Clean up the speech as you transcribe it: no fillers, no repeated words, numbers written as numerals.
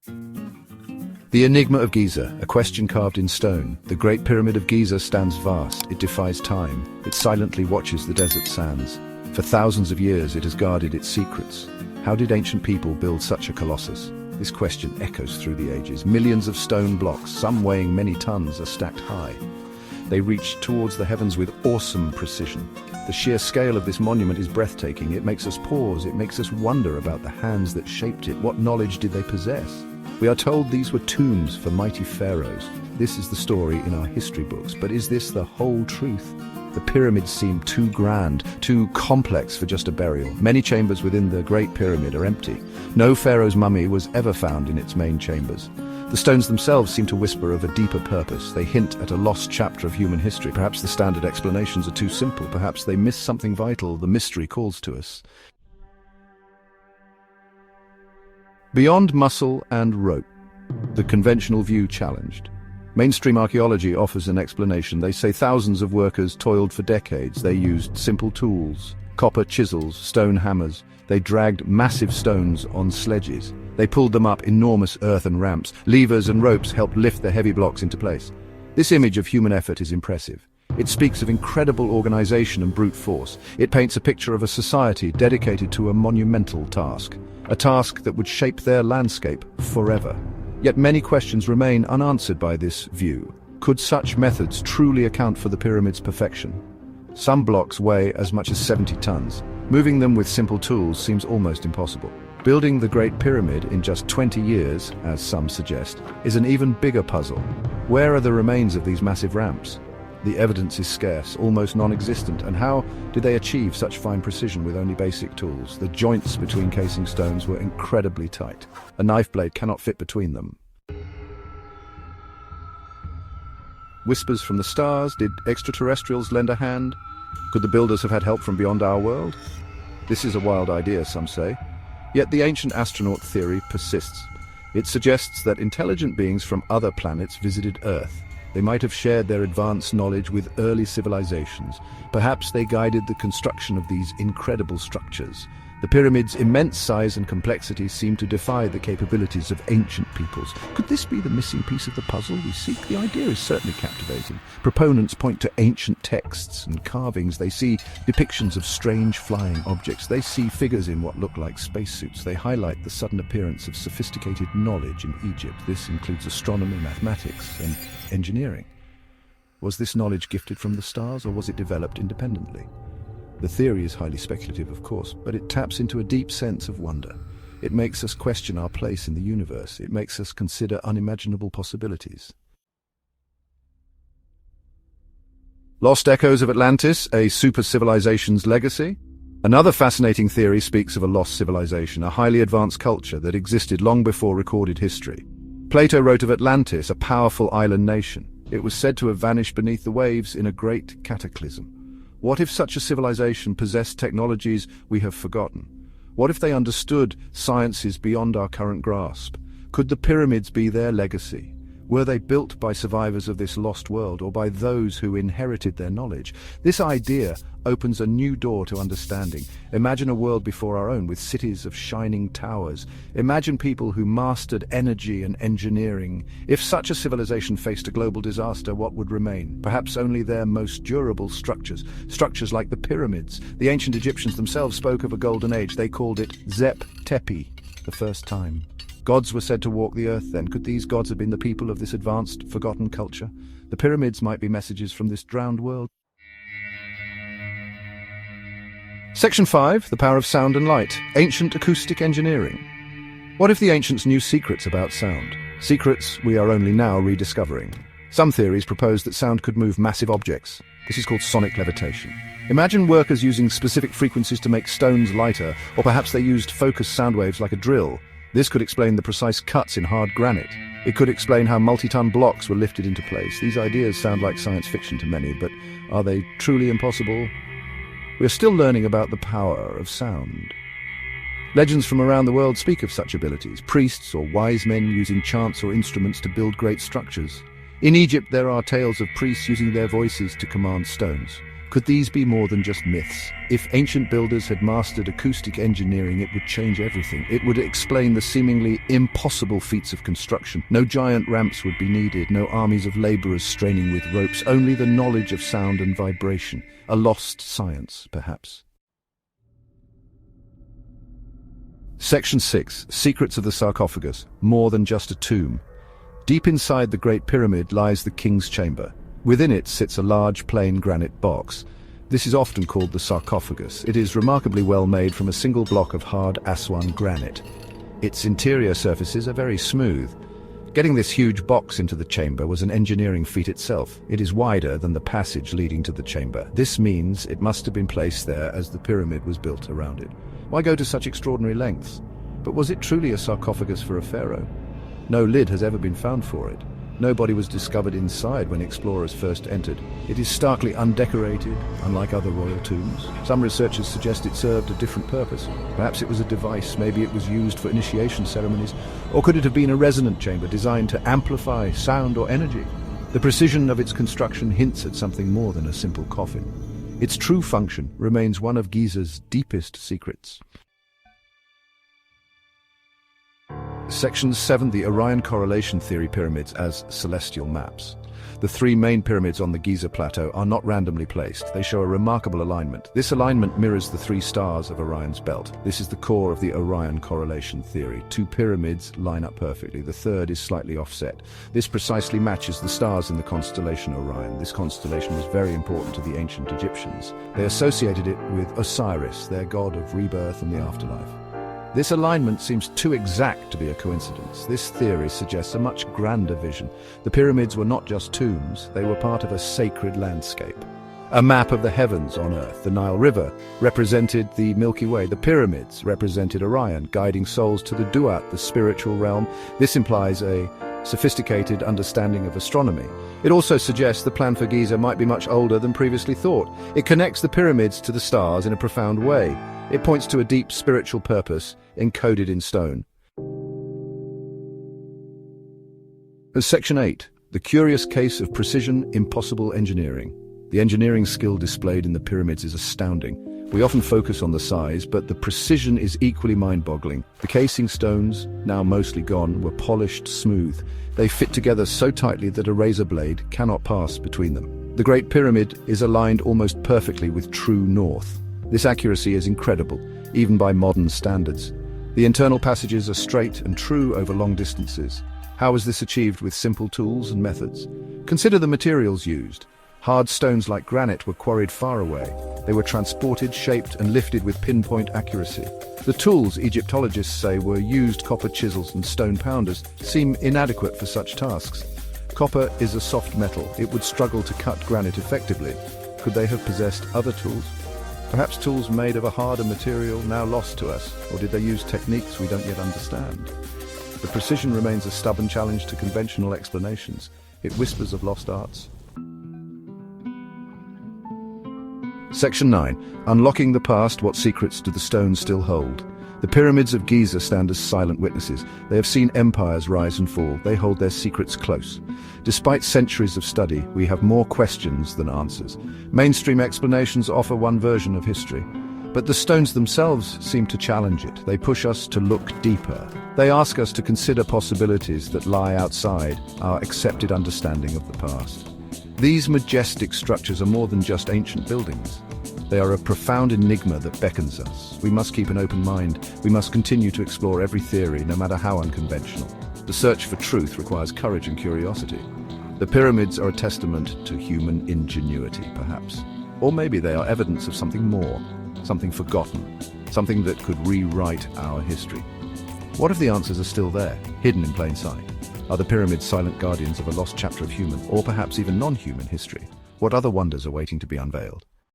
The Enigma of Giza, a question carved in stone. The Great Pyramid of Giza stands vast. It defies time. It silently watches the desert sands. For thousands of years, it has guarded its secrets. How did ancient people build such a colossus? This question echoes through the ages. Millions of stone blocks, some weighing many tons, are stacked high. They reach towards the heavens with awesome precision. The sheer scale of this monument is breathtaking. It makes us pause. It makes us wonder about the hands that shaped it. What knowledge did they possess? We are told these were tombs for mighty pharaohs. This is the story in our history books, but is this the whole truth? The pyramids seem too grand, too complex for just a burial. Many chambers within the Great Pyramid are empty. No pharaoh's mummy was ever found in its main chambers. The stones themselves seem to whisper of a deeper purpose. They hint at a lost chapter of human history. Perhaps the standard explanations are too simple. Perhaps they miss something vital. The mystery calls to us. Beyond muscle and rope, the conventional view challenged. Mainstream archaeology offers an explanation. They say thousands of workers toiled for decades. They used simple tools, copper chisels, stone hammers. They dragged massive stones on sledges. They pulled them up enormous earthen ramps. Levers and ropes helped lift the heavy blocks into place. This image of human effort is impressive. It speaks of incredible organization and brute force. It paints a picture of a society dedicated to a monumental task, a task that would shape their landscape forever. Yet many questions remain unanswered by this view. Could such methods truly account for the pyramid's perfection? Some blocks weigh as much as 70 tons. Moving them with simple tools seems almost impossible. Building the Great Pyramid in just 20 years, as some suggest, is an even bigger puzzle. Where are the remains of these massive ramps? The evidence is scarce, almost non-existent, and how did they achieve such fine precision with only basic tools? The joints between casing stones were incredibly tight. A knife blade cannot fit between them. Whispers from the stars. Did extraterrestrials lend a hand? Could the builders have had help from beyond our world? This is a wild idea, some say. Yet the ancient astronaut theory persists. It suggests that intelligent beings from other planets visited Earth. They might have shared their advanced knowledge with early civilizations. Perhaps they guided the construction of these incredible structures. The pyramid's immense size and complexity seem to defy the capabilities of ancient peoples. Could this be the missing piece of the puzzle we seek? The idea is certainly captivating. Proponents point to ancient texts and carvings. They see depictions of strange flying objects. They see figures in what look like spacesuits. They highlight the sudden appearance of sophisticated knowledge in Egypt. This includes astronomy, mathematics, and engineering. Was this knowledge gifted from the stars, or was it developed independently? The theory is highly speculative, of course, but it taps into a deep sense of wonder. It makes us question our place in the universe. It makes us consider unimaginable possibilities. Lost echoes of Atlantis, a super-civilization's legacy? Another fascinating theory speaks of a lost civilization, a highly advanced culture that existed long before recorded history. Plato wrote of Atlantis, a powerful island nation. It was said to have vanished beneath the waves in a great cataclysm. What if such a civilization possessed technologies we have forgotten? What if they understood sciences beyond our current grasp? Could the pyramids be their legacy? Were they built by survivors of this lost world, or by those who inherited their knowledge? This idea opens a new door to understanding. Imagine a world before our own, with cities of shining towers. Imagine people who mastered energy and engineering. If such a civilization faced a global disaster, what would remain? Perhaps only their most durable structures. Structures like the pyramids. The ancient Egyptians themselves spoke of a golden age. They called it Zep Tepi, the first time. Gods were said to walk the earth then. Could these gods have been the people of this advanced, forgotten culture? The pyramids might be messages from this drowned world. Section 5, the power of sound and light. Ancient acoustic engineering. What if the ancients knew secrets about sound? Secrets we are only now rediscovering. Some theories propose that sound could move massive objects. This is called sonic levitation. Imagine workers using specific frequencies to make stones lighter, or perhaps they used focused sound waves like a drill. This could explain the precise cuts in hard granite. It could explain how multi-ton blocks were lifted into place. These ideas sound like science fiction to many, but are they truly impossible? We are still learning about the power of sound. Legends from around the world speak of such abilities, priests or wise men using chants or instruments to build great structures. In Egypt, there are tales of priests using their voices to command stones. Could these be more than just myths? If ancient builders had mastered acoustic engineering, it would change everything. It would explain the seemingly impossible feats of construction. No giant ramps would be needed, no armies of laborers straining with ropes, only the knowledge of sound and vibration. A lost science, perhaps. Section 6. Secrets of the sarcophagus. More than just a tomb. Deep inside the Great Pyramid lies the King's Chamber. Within it sits a large plain granite box. This is often called the sarcophagus. It is remarkably well made from a single block of hard Aswan granite. Its interior surfaces are very smooth. Getting this huge box into the chamber was an engineering feat itself. It is wider than the passage leading to the chamber. This means it must have been placed there as the pyramid was built around it. Why go to such extraordinary lengths? But was it truly a sarcophagus for a pharaoh? No lid has ever been found for it. Nobody was discovered inside when explorers first entered. It is starkly undecorated, unlike other royal tombs. Some researchers suggest it served a different purpose. Perhaps it was a device, maybe it was used for initiation ceremonies, or could it have been a resonant chamber designed to amplify sound or energy? The precision of its construction hints at something more than a simple coffin. Its true function remains one of Giza's deepest secrets. Section 7. The Orion Correlation Theory Pyramids as celestial maps. The three main pyramids on the Giza Plateau are not randomly placed. They show a remarkable alignment. This alignment mirrors the three stars of Orion's belt. This is the core of the Orion Correlation Theory. Two pyramids line up perfectly. The third is slightly offset. This precisely matches the stars in the constellation Orion. This constellation was very important to the ancient Egyptians. They associated it with Osiris, their god of rebirth and the afterlife. This alignment seems too exact to be a coincidence. This theory suggests a much grander vision. The pyramids were not just tombs, they were part of a sacred landscape. A map of the heavens on Earth. The Nile River represented the Milky Way. The pyramids represented Orion, guiding souls to the Duat, the spiritual realm. This implies a sophisticated understanding of astronomy. It also suggests the plan for Giza might be much older than previously thought. It connects the pyramids to the stars in a profound way. It points to a deep spiritual purpose encoded in stone. Section 8. The curious case of precision, impossible engineering. The engineering skill displayed in the pyramids is astounding. We often focus on the size, but the precision is equally mind-boggling. The casing stones, now mostly gone, were polished smooth. They fit together so tightly that a razor blade cannot pass between them. The Great Pyramid is aligned almost perfectly with true north. This accuracy is incredible, even by modern standards. The internal passages are straight and true over long distances. How was this achieved with simple tools and methods? Consider the materials used. Hard stones like granite were quarried far away. They were transported, shaped, and lifted with pinpoint accuracy. The tools, Egyptologists say, were used. Copper chisels and stone pounders seem inadequate for such tasks. Copper is a soft metal. It would struggle to cut granite effectively. Could they have possessed other tools? Perhaps tools made of a harder material now lost to us, or did they use techniques we don't yet understand? The precision remains a stubborn challenge to conventional explanations. It whispers of lost arts. Section 9. Unlocking the past, what secrets do the stones still hold? The pyramids of Giza stand as silent witnesses. They have seen empires rise and fall. They hold their secrets close. Despite centuries of study, we have more questions than answers. Mainstream explanations offer one version of history, but the stones themselves seem to challenge it. They push us to look deeper. They ask us to consider possibilities that lie outside our accepted understanding of the past. These majestic structures are more than just ancient buildings. They are a profound enigma that beckons us. We must keep an open mind. We must continue to explore every theory, no matter how unconventional. The search for truth requires courage and curiosity. The pyramids are a testament to human ingenuity, perhaps. Or maybe they are evidence of something more, something forgotten, something that could rewrite our history. What if the answers are still there, hidden in plain sight? Are the pyramids silent guardians of a lost chapter of human, or perhaps even non-human history? What other wonders are waiting to be unveiled?